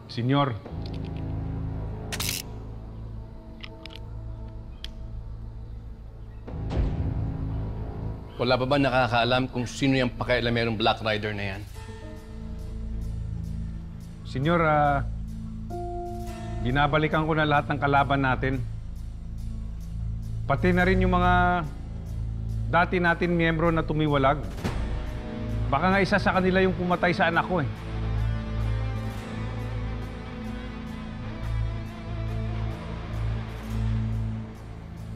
Senyor. Wala pa ba nakakaalam kung sino yung pakialamerong Black Rider na yan? Senyor, binabalikan ko na lahat ng kalaban natin. Pati na rin yung mga dati natin miyembro na tumiwalag. Baka nga isa sa kanila yung pumatay sa anak ko eh.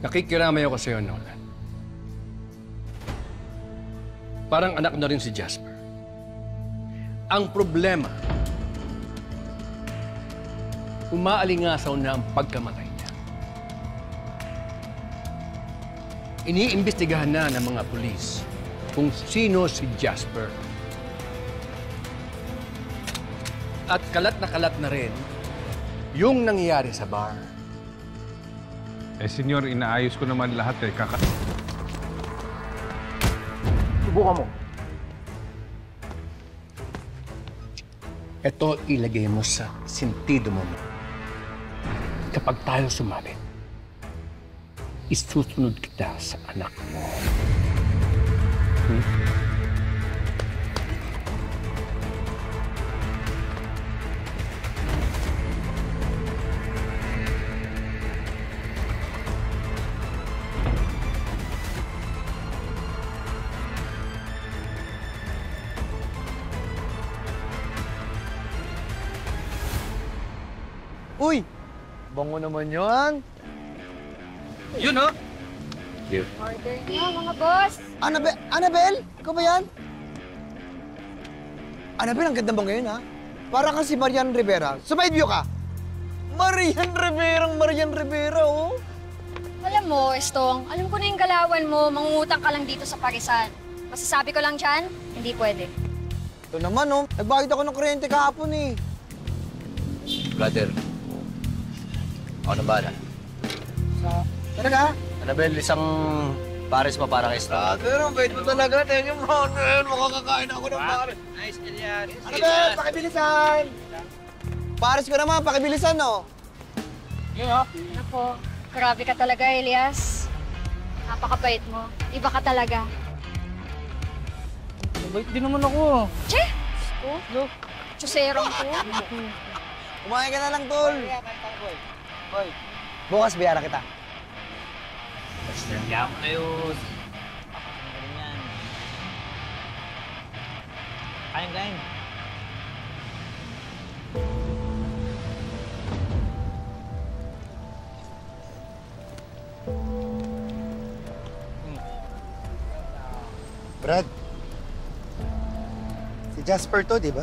Nakikiramay ako sa'yo, Nolan. Parang anak na rin si Jasper. Ang problema, umaalingasaw na ang pagkamatay niya. Iniimbestigahan na ng mga pulis kung sino si Jasper. At kalat na rin yung nangyayari sa bar. Eh, senyor, inaayos ko naman lahat eh. Subukan mo. Ito ilagay mo sa sentido mo. Kapag tayo sumabit, isusunod kita sa anak mo. Uy! Bango naman yan. Yun, oh! Order niyo, mga boss. Annabel? Ikaw ba yan? Annabel, ang ganda mo ngayon, ha? Para kang si Marian Rivera. Sa side view ka. Marian Rivera, oh. Alam mo, Estong, alam ko na yung galawan mo, mangungutang ka lang dito sa Parisan. Masasabi ko lang dyan, hindi pwede. Ito naman, oh. Nagbayad ako ng kuryente kahapon, eh. Brother, ako na bala. Talaga? Annabel, isang pares pa para kay Star. Pero bait mo talaga. Thank you, Ronald. Makakakain ako ng pares. Nice, Elian. Annabel, pakibilisan! Pares ko naman, pakibilisan, no? Ako, grabe ka talaga, Elias. Napakabait mo. Iba ka talaga. Bait din naman ako. Che! Look. Chuserong ko. Kumain ka na lang, tol. Hoy, bukas biyara kita. Kaya mo kayo. Kain. Brad, si Jasper to, di ba?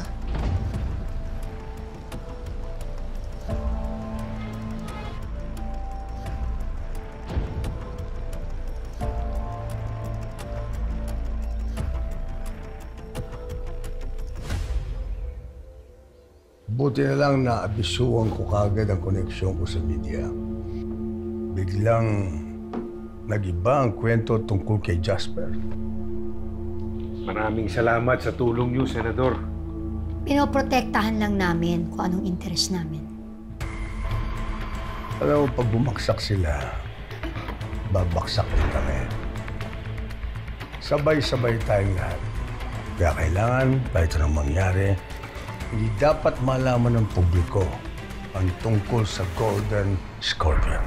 Buti na lang naabisuhan ko kagad ang koneksyon ko sa media. Biglang nag-iba ang kwento tungkol kay Jasper. Maraming salamat sa tulong niyo, Senador. Pinoprotektahan lang namin kung anong interest namin. Alam mo, pag bumaksak sila, babaksak din kami. Sabay-sabay tayong lahat. Kaya kailangan, kahit anong mangyari, hindi dapat malaman ng publiko ang tungkol sa Golden Scorpion.